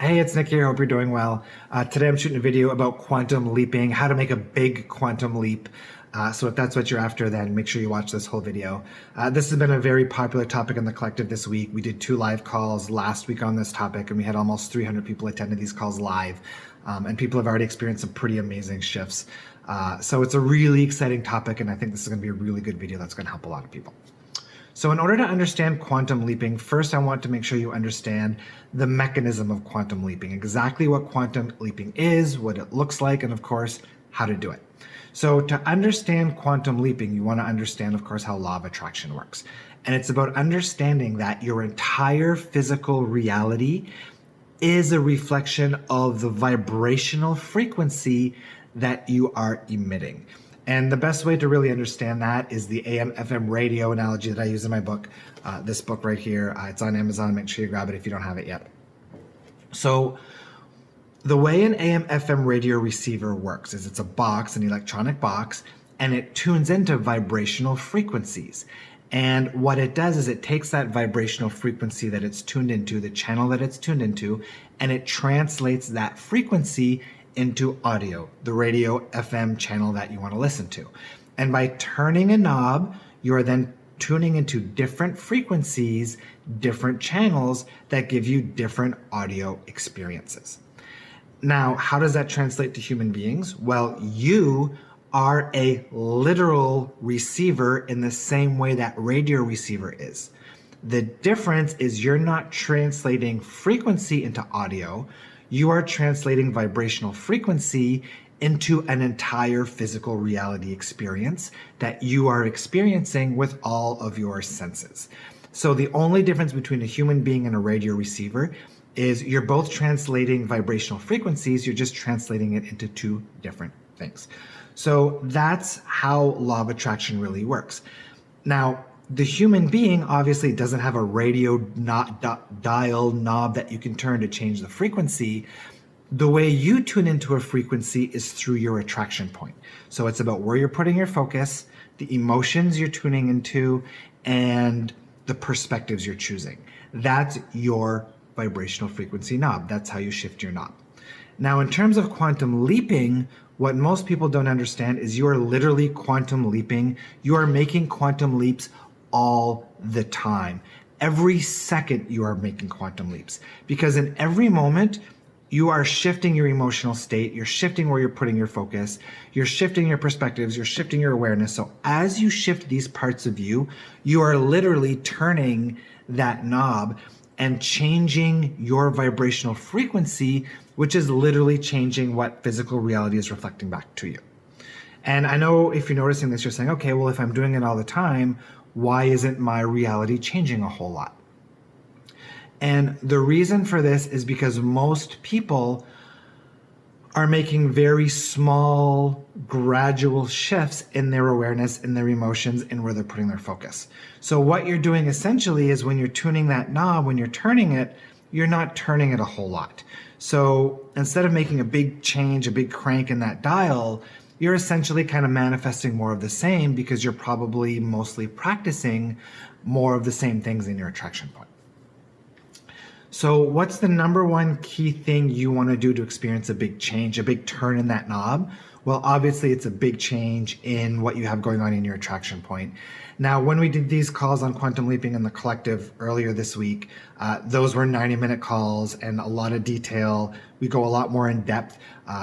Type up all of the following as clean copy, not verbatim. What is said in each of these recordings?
Hey, it's Nick here. Hope you're doing well. Today I'm shooting a video about quantum leaping, how to make a big quantum leap. So if that's what you're after, then make sure you watch this whole video. This has been a very popular topic in the collective this week. We did 2 live calls last week on this topic, and we had almost 300 people attended these calls live. And people have already experienced some pretty amazing shifts. So it's a really exciting topic, and I think this is going to be a really good video that's going to help a lot of people. So in order to understand quantum leaping, first I want to make sure you understand the mechanism of quantum leaping, exactly what quantum leaping is, what it looks like, and of course, how to do it. So to understand quantum leaping, you want to understand, of course, how law of attraction works. And it's about understanding that your entire physical reality is a reflection of the vibrational frequency that you are emitting. And the best way to really understand that is the AM/FM radio analogy that I use in my book, this book right here. It's on Amazon. Make sure you grab it if you don't have it yet. So the way an AM/FM radio receiver works is it's a box, an electronic box, and it tunes into vibrational frequencies. And what it does is it takes that vibrational frequency that it's tuned into, the channel that it's tuned into, and it translates that frequency into audio, the radio FM channel that you want to listen to. And by turning a knob, you are then tuning into different frequencies, different channels that give you different audio experiences. Now, how does that translate to human beings? Well, you are a literal receiver in the same way that radio receiver is. The difference is you're not translating frequency into audio, you are translating vibrational frequency into an entire physical reality experience that you are experiencing with all of your senses. So the only difference between a human being and a radio receiver is you're both translating vibrational frequencies, you're just translating it into 2 different things. So that's how law of attraction really works. Now, the human being obviously doesn't have a radio dial knob that you can turn to change the frequency. The way you tune into a frequency is through your attraction point. So it's about where you're putting your focus, the emotions you're tuning into, and the perspectives you're choosing. That's your vibrational frequency knob. That's how you shift your knob. Now, in terms of quantum leaping, what most people don't understand is you are literally quantum leaping. You are making quantum leaps all the time. Every second you are making quantum leaps, because in every moment you are shifting your emotional state, you're shifting where you're putting your focus, you're shifting your perspectives, you're shifting your awareness. So as you shift these parts of you, you are literally turning that knob and changing your vibrational frequency, which is literally changing what physical reality is reflecting back to you. And I know if you're noticing this, you're saying, okay, well, if I'm doing it all the time, why isn't my reality changing a whole lot? And the reason for this is because most people are making very small, gradual shifts in their awareness, in their emotions, and where they're putting their focus. So what you're doing essentially is when you're tuning that knob, when you're turning it, you're not turning it a whole lot. So instead of making a big change, a big crank in that dial, you're essentially kind of manifesting more of the same because you're probably mostly practicing more of the same things in your attraction point. So what's the number one key thing you want to do to experience a big change, a big turn in that knob? Well, obviously it's a big change in what you have going on in your attraction point. Now, when we did these calls on quantum leaping in the collective earlier this week, those were 90-minute calls and a lot of detail. We go a lot more in depth.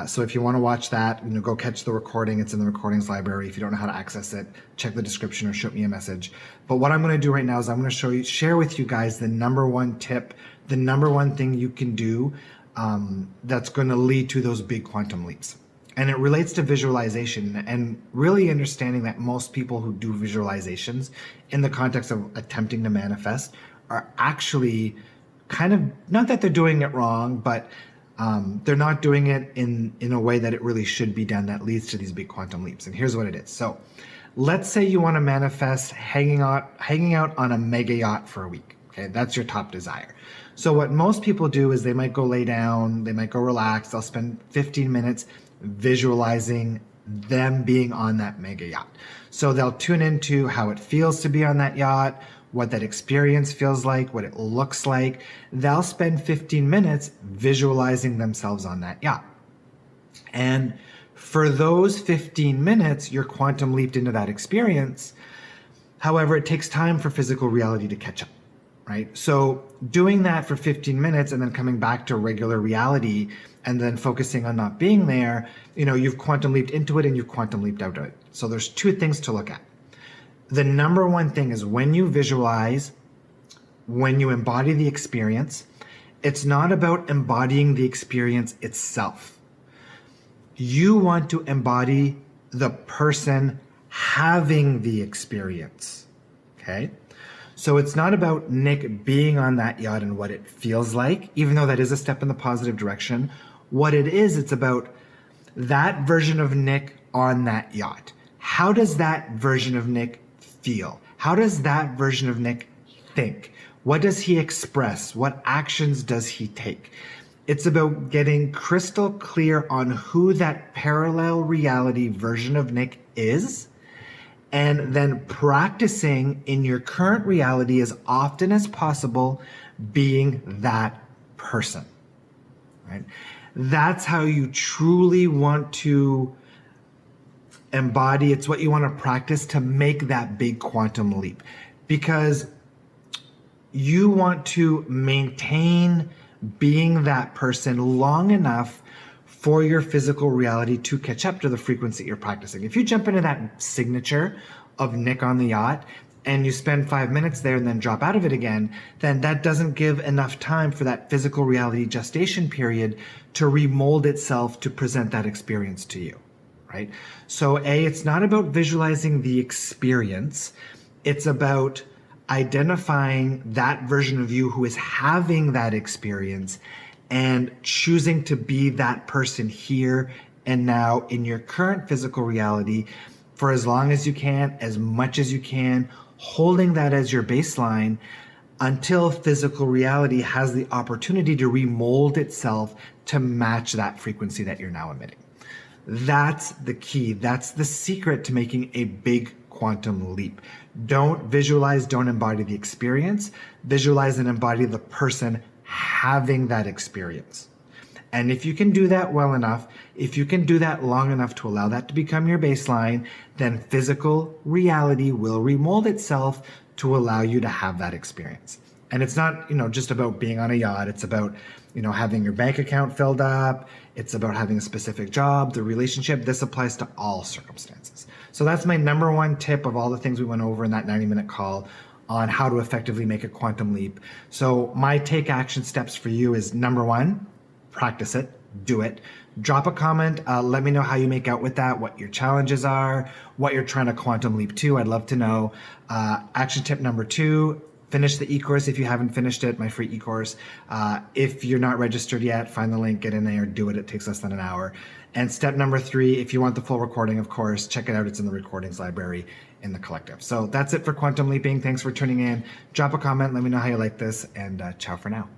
So if you want to watch that, go catch the recording. It's in the recordings library. If you don't know how to access it, check the description or shoot me a message. But what I'm going to do right now is I'm going to share with you guys the number one tip, the number one thing you can do that's going to lead to those big quantum leaps. And it relates to visualization and really understanding that most people who do visualizations in the context of attempting to manifest are actually kind of, not that they're doing it wrong, but they're not doing it in a way that it really should be done that leads to these big quantum leaps. And here's what it is. So let's say you want to manifest hanging out on a mega yacht for a week. Okay, that's your top desire. So what most people do is they might go lay down, they might go relax, they'll spend 15 minutes visualizing them being on that mega yacht. So they'll tune into how it feels to be on that yacht, what that experience feels like, what it looks like. They'll spend 15 minutes visualizing themselves on that yacht. And for those 15 minutes, you're quantum leaped into that experience. However, it takes time for physical reality to catch up, right? So doing that for 15 minutes and then coming back to regular reality and then focusing on not being there, you've quantum leaped into it and you've quantum leaped out of it. So there's two things to look at. The number one thing is when you visualize, when you embody the experience, it's not about embodying the experience itself. You want to embody the person having the experience, okay? So it's not about Nick being on that yacht and what it feels like, even though that is a step in the positive direction. What it is, it's about that version of Nick on that yacht. How does that version of Nick feel? How does that version of Nick think? What does he express? What actions does he take? It's about getting crystal clear on who that parallel reality version of Nick is, and then practicing in your current reality as often as possible being that person, right? That's how you truly want to embody. It's what you want to practice to make that big quantum leap, because you want to maintain being that person long enough for your physical reality to catch up to the frequency you're practicing. If you jump into that signature of Nick on the yacht and you spend 5 minutes there and then drop out of it again, then that doesn't give enough time for that physical reality gestation period to remold itself to present that experience to you, right? So it's not about visualizing the experience. It's about identifying that version of you who is having that experience and choosing to be that person here and now in your current physical reality for as long as you can, as much as you can, holding that as your baseline until physical reality has the opportunity to remold itself to match that frequency that you're now emitting. That's the key. That's the secret to making a big quantum leap. Don't visualize, don't embody the experience. Visualize and embody the person having that experience. And if you can do that well enough, if you can do that long enough to allow that to become your baseline, then physical reality will remold itself to allow you to have that experience. And it's not, just about being on a yacht. It's about, having your bank account filled up. It's about having a specific job, the relationship. This applies to all circumstances. So that's my number one tip of all the things we went over in that 90-minute call on how to effectively make a quantum leap. So my take action steps for you is number one, practice it, do it. Drop a comment. Let me know how you make out with that, what your challenges are, what you're trying to quantum leap to. I'd love to know. Action tip number two, finish the e-course if you haven't finished it, my free e-course. If you're not registered yet, find the link, get in there, do it. It takes less than an hour. And step number three, if you want the full recording, of course, check it out. It's in the recordings library in the collective. So that's it for Quantum Leaping. Thanks for tuning in. Drop a comment. Let me know how you like this, and ciao for now.